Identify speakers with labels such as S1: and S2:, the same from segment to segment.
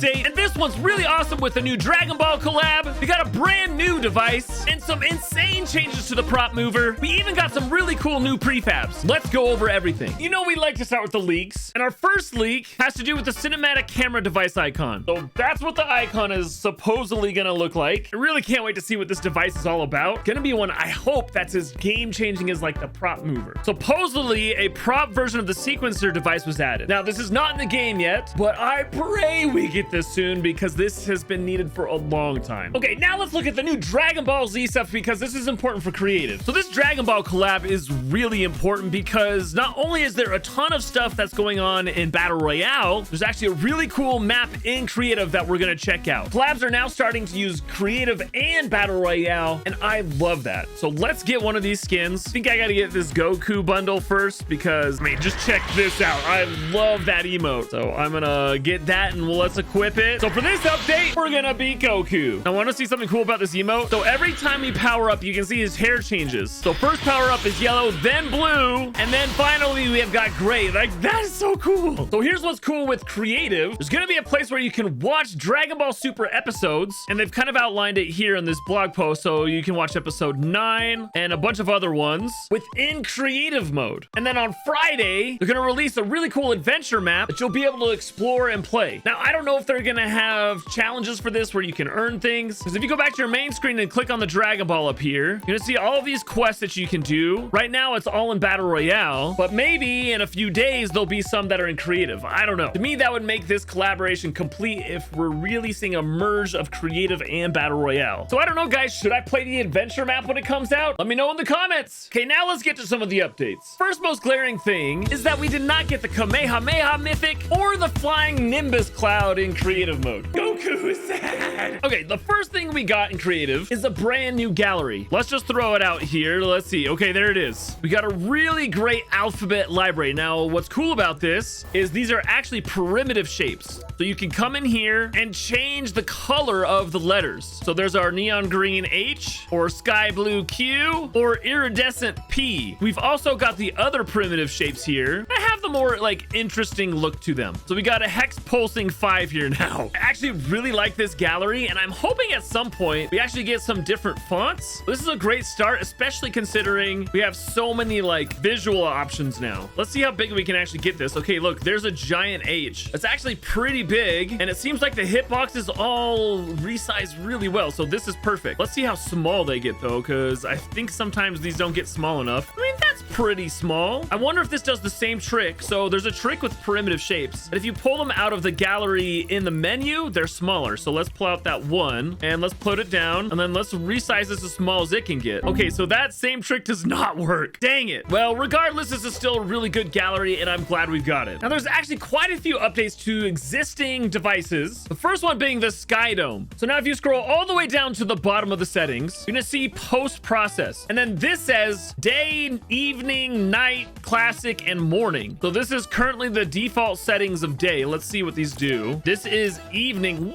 S1: update, and this one's really awesome with a new Dragon Ball collab. We got a brand new device and some insane changes to the prop mover. We even got some really cool new prefabs. Let's go over everything. You know, we like to start with the leaks, and our first leak has to do with the cinematic camera device icon. So that's what the icon is supposedly gonna look like. I really can't wait to see what this device is all about. Gonna be one I hope that's as game-changing as like the prop mover. Supposedly a prop version of the sequencer device was added. Now this is not in the game yet, but I pray we get this soon because this has been needed for a long time. Okay, now let's look at the new Dragon Ball Z stuff because this is important for creative. So this Dragon Ball collab is really important because not only is there a ton of stuff that's going on in Battle Royale, there's actually a really cool map in creative that we're gonna check out. Collabs are now starting to use creative and Battle Royale, and I love that. So let's get one of these skins. I think I gotta get this Goku bundle first because, I mean, just check this out. I love that emote. So I'm gonna get that and let's equip it. So for this update, we're gonna be Goku. I want to see something cool about this emote. So every time we power up, you can see his hair changes. So first power up is yellow, then blue, and then finally we have got gray. Like, that is so cool. So here's what's cool with creative. There's gonna be a place where you can watch Dragon Ball Super episodes, and they've kind of outlined it here in this blog post. So you can watch episode 9 and a bunch of other ones within creative mode. And then on Friday, they're gonna release a really cool adventure map that you'll be able to explore and play. Now, I don't know if they're gonna have challenges for this where you can earn things, because if you go back to your main screen and click on the Dragon Ball up here, you're gonna see all of these quests that you can do. Right now, it's all in Battle Royale, but maybe in a few days, there'll be some that are in creative. I don't know. To me, that would make this collaboration complete if we're really seeing a merge of creative and Battle Royale. So I don't know, guys. Should I play the adventure map when it comes out? Let me know in the comments. Okay, now let's get to some of the updates. First most glaring thing is that we did not get the Kamehameha Mythic or the Flying Nimbus Cloud in creative mode. Goku is sad. Okay, the first thing we got in creative is a brand new gallery. Let's just throw it out here. Let's see. Okay, there it is. We got a really great alphabet library. Now, what's cool about this is these are actually primitive shapes. So you can come in here and change the color of the letters. So there's our neon green H, or sky blue Q, or iridescent P. We've also got the other primitive shapes here that have the more like interesting look to them. So we got a hex pulsing 5 here now. I actually really like this gallery, and I'm hoping at some point we actually get some different fonts. This is a great start, especially considering we have so many like visual options now. Let's see how big we can actually get this. Okay, look, there's a giant H. It's actually pretty big, and it seems like the hitboxes all resize really well. So this is perfect. Let's see how small they get though, because I think sometimes these don't get small enough. I mean, that's pretty small. I wonder if this does the same trick. So there's a trick with primitive shapes, but if you pull them out of the gallery in the menu, they're smaller. So let's pull out that one and let's put it down, and then let's resize this as small as it can get. Okay, so that same trick does not work. Dang it. Well, regardless, this is still a really good gallery, and I'm glad we've got it. Now, there's actually quite a few updates to existing devices. The first one being the Skydome. So now if you scroll all the way down to the bottom of the settings, you're gonna see post-process. And then this says day, evening, night, classic, and morning. So this is currently the default settings of day. Let's see what these do. This is evening.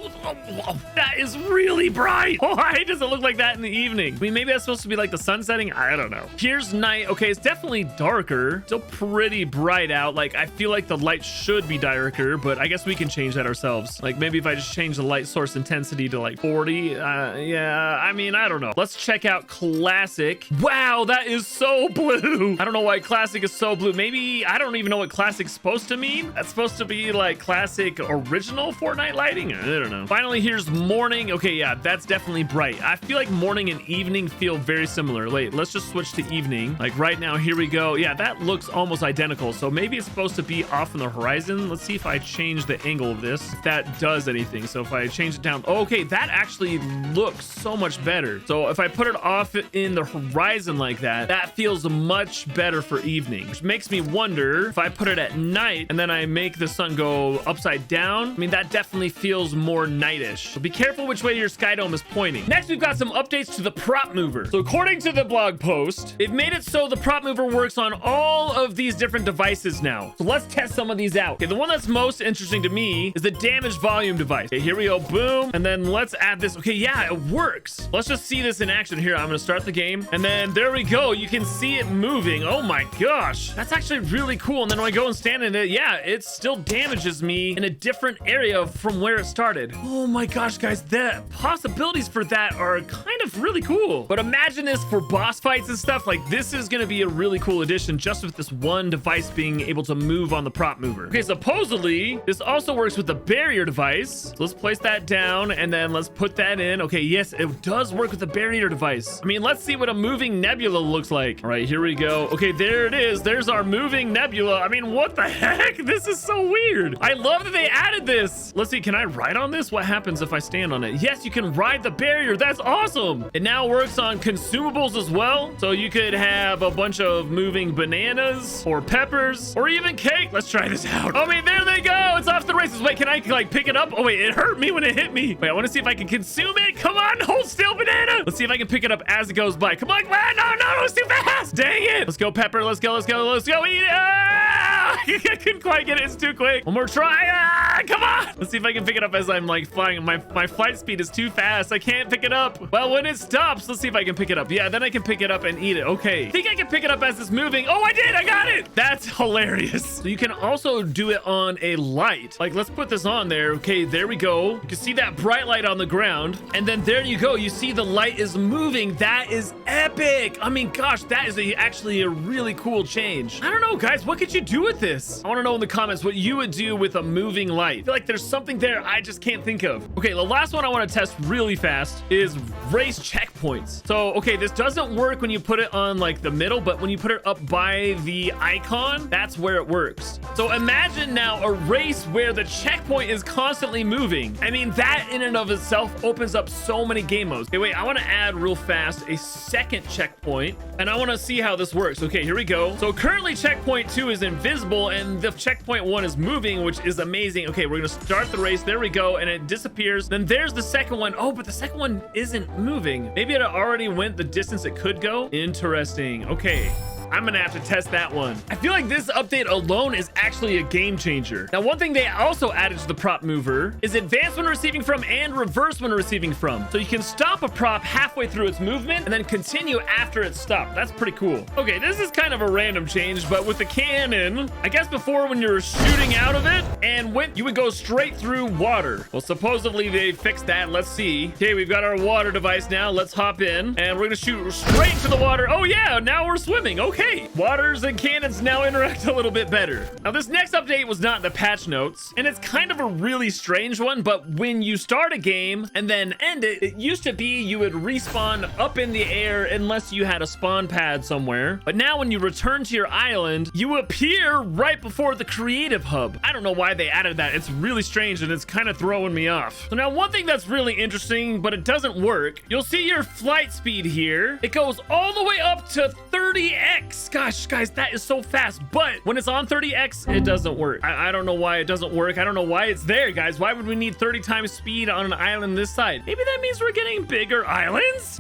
S1: That is really bright. Why does it look like that in the evening? I mean, maybe that's supposed to be like the sun setting. I don't know. Here's night. Okay, it's definitely darker. Still pretty bright out. Like, I feel like the light should be darker, but I guess we can change that ourselves. Like, maybe if I just change the light source intensity to like 40. Yeah, I mean, I don't know. Let's check out classic. Wow, that is so blue. I don't know why classic is so blue. Maybe, I don't even know what classic's supposed to mean. That's supposed to be like classic original Fortnite lighting. I don't know. Finally, here's morning. Okay, yeah, that's definitely bright. I feel like morning and evening feel very similar. Wait, let's just switch to evening. Like right now, here we go. Yeah, that looks almost identical. So maybe it's supposed to be off on the horizon. Let's see if I change the angle of this, if that does anything. So if I change it down, okay, that actually looks so much better. So if I put it off in the horizon like that, that feels much better for evening, which makes me wonder if I put it at night and then I make the sun go upside down. I mean, that definitely feels more nightish. So be careful which way your Skydome is pointing. Next, we've got some updates to the prop mover. So according to the blog post, they've made it so the prop mover works on all of these different devices now. So let's test some of these out. Okay, the one that's most interesting to me is the damage volume device. Okay, here we go. Boom. And then let's add this. Okay, yeah, it works. Let's just see this in action here. I'm going to start the game. And then there we go. You can see it moving. moving. Oh my gosh. That's actually really cool. And then when I go and stand in it, yeah, it still damages me in a different area from where it started. Oh my gosh, guys, the possibilities for that are kind of really cool. But imagine this for boss fights and stuff. Like, this is going to be a really cool addition just with this one device being able to move on the prop mover. Okay, supposedly this also works with the barrier device. So let's place that down and then let's put that in. Okay, yes, it does work with the barrier device. I mean, let's see what a moving nebula looks like. All right, here we go. Okay, there it is. There's our moving nebula. I mean, what the heck? This is so weird. I love that they added this. Let's see, can I ride on this? What happens if I stand on it? Yes, you can ride the barrier. That's awesome. It now works on consumables as well. So you could have a bunch of moving bananas or peppers or even cake. Let's try this out. Oh, wait, there they go. It's off to the races. Wait, can I like pick it up? Oh, wait, it hurt me when it hit me. Wait, I want to see if I can consume it. Come on, hold still, banana. Let's see if I can pick it up as it goes by. Come on, come on. No, it's too fast. Dang it. Let's go, pepper. Let's go. Eat it. Ah! I couldn't quite get it. It's too quick. One more try. Ah, come on. Let's see if I can pick it up as I'm like flying. My flight speed is too fast. I can't pick it up. Well, when it stops, let's see if I can pick it up. Yeah, then I can pick it up and eat it. Okay. I think I can pick it up as it's moving. Oh, I did. I got it. That's hilarious. So you can also do it on a light. Like, let's put this on there. Okay, there we go. You can see that bright light on the ground. And then there you go. You see the light is moving. That is epic. I mean, gosh, that is actually a really cool change. I don't know, guys. What could you do with this? I want to know in the comments what you would do with a moving light. I feel like there's something there I just can't think of. Okay, the last one I want to test really fast is race checkpoints. So, okay, this doesn't work when you put it on like the middle, but when you put it up by the icon, that's where it works. So imagine now a race where the checkpoint is constantly moving. I mean, that in and of itself opens up so many game modes. Okay, wait, I want to add real fast a second checkpoint, and I want to see how this works. Okay, here we go. So currently checkpoint 2 is invisible and the checkpoint 1 is moving, which is amazing. Okay, we're gonna start the race. There we go, and it disappears. Then there's the second one. Oh, but the second one isn't moving. Maybe it already went the distance it could go. Interesting. Okay, I'm gonna have to test that one. I feel like this update alone is actually a game changer. Now, one thing they also added to the prop mover is advance when receiving from and reverse when receiving from. So you can stop a prop halfway through its movement and then continue after it's stopped. That's pretty cool. Okay, this is kind of a random change, but with the cannon, I guess before when you're shooting out of it and you would go straight through water. Well, supposedly they fixed that. Let's see. Okay, we've got our water device now. Let's hop in and we're gonna shoot straight into the water. Oh yeah, now we're swimming. Okay, waters and cannons now interact a little bit better. Now, this next update was not in the patch notes, and it's kind of a really strange one, but when you start a game and then end it, it used to be you would respawn up in the air unless you had a spawn pad somewhere. But now when you return to your island, you appear right before the creative hub. I don't know why they added that. It's really strange, and it's kind of throwing me off. So now, one thing that's really interesting, but it doesn't work, you'll see your flight speed here. It goes all the way up to 30x. Gosh, guys, that is so fast. But when it's on 30x, it doesn't work. I don't know why it doesn't work. I don't know why it's there, guys. Why would we need 30 times speed on an island this side? Maybe that means we're getting bigger islands?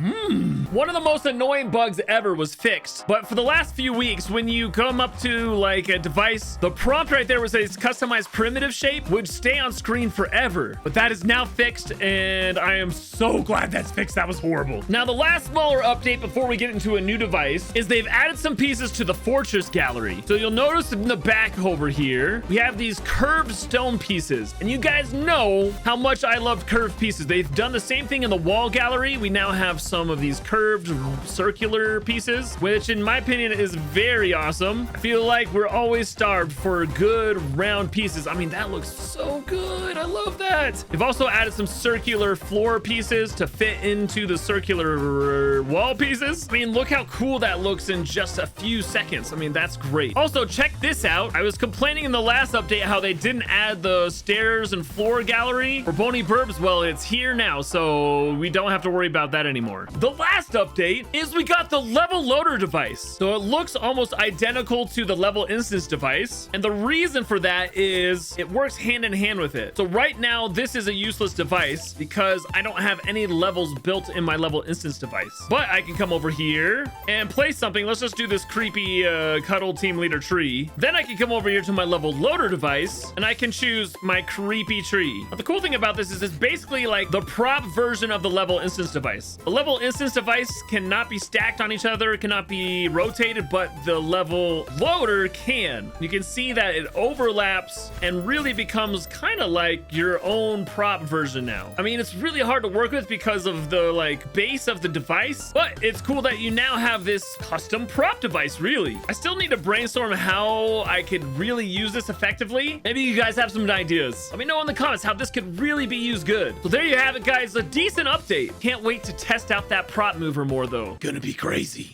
S1: One of the most annoying bugs ever was fixed. But for the last few weeks, when you come up to like a device, the prompt right there was says customized primitive shape would stay on screen forever. But that is now fixed, and I am so glad that's fixed. That was horrible. Now, the last smaller update before we get into a new device is they've added some pieces to the fortress gallery. So you'll notice in the back over here, we have these curved stone pieces. And you guys know how much I love curved pieces. They've done the same thing in the wall gallery. We now have some of these curved circular pieces, which in my opinion is very awesome. I feel like we're always starved for good round pieces. I mean, that looks so good. I love that. They've also added some circular floor pieces to fit into the circular wall pieces. I mean, look how cool that looks in just a few seconds. I mean, that's great. Also, check this out. I was complaining in the last update how they didn't add the stairs and floor gallery for Bony Burbs. Well, it's here now, so we don't have to worry about that anymore. The last update is we got the level loader device. So it looks almost identical to the level instance device. And the reason for that is it works hand in hand with it. So right now, this is a useless device because I don't have any levels built in my level instance device. But I can come over here and place something. Let's just do this creepy cuddle team leader tree. Then I can come over here to my level loader device, and I can choose my creepy tree. But the cool thing about this is it's basically like the prop version of the level instance device. The level instance device cannot be stacked on each other, cannot be rotated, but the level loader can. You can see that it overlaps and really becomes kind of like your own prop version now. I mean, it's really hard to work with because of the like base of the device, but it's cool that you now have this custom prop device, really. I still need to brainstorm how I could really use this effectively. Maybe you guys have some ideas. Let me know in the comments how this could really be used good. So there you have it, guys. A decent update. Can't wait to test out that prop mover more, though. Gonna be crazy.